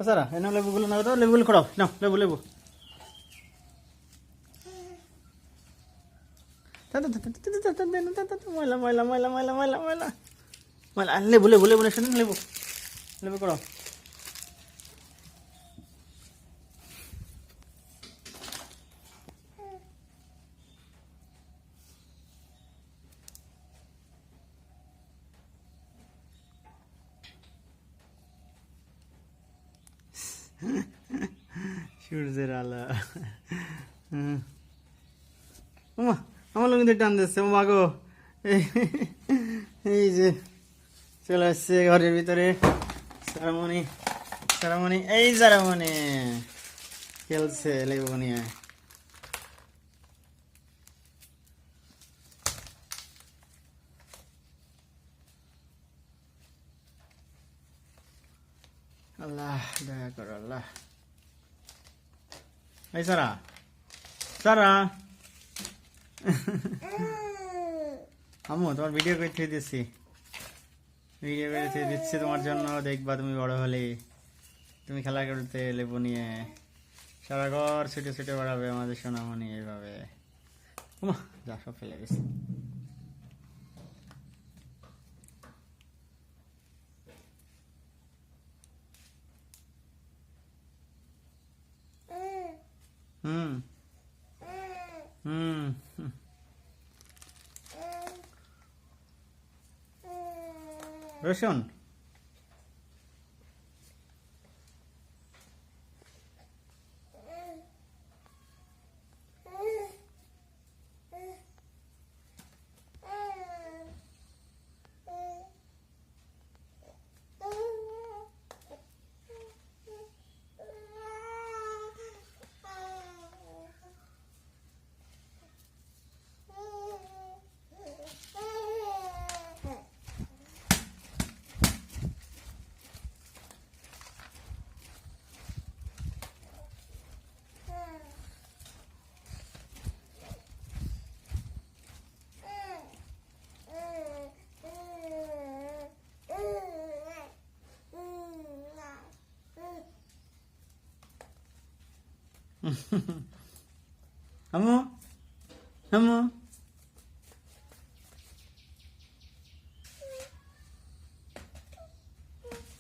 সারা এনে লেবুগুলো নাও তো, লেবুগুলো খড়াও, নাও লেবু লেবু। ময়লা ময়লা ময়লা ময়লা ময়লা ময়লা ময়লা, লেবু লেবু লেবু শোনেন, লেবু লেবু করাও। সূর্যের আলো। ওমা আমার লোক কিন্তু টান দিচ্ছে, ও মাগো। এই যে চলে আসছে ঘরের ভিতরে সারামণি, সারামণি এই সারামণি খেলছে লেবু নিয়ে। আল্লাহ দয়া করো আল্লাহ। এই সারা, সারা আম্মু তোমার ভিডিও করে থুয়ে দিচ্ছি, ভিডিও করে থুয়ে দিচ্ছি তোমার জন্য, দেখবা তুমি বড় হলে তুমি খেলা করতে লেবু নিয়ে সারা ঘর ছুটে ছুটে বেড়াবে আমাদের সোনামণি এইভাবে। ওমা যা সব ফেলে গেছে। হুম হুম রসুন আম্মু আম্মু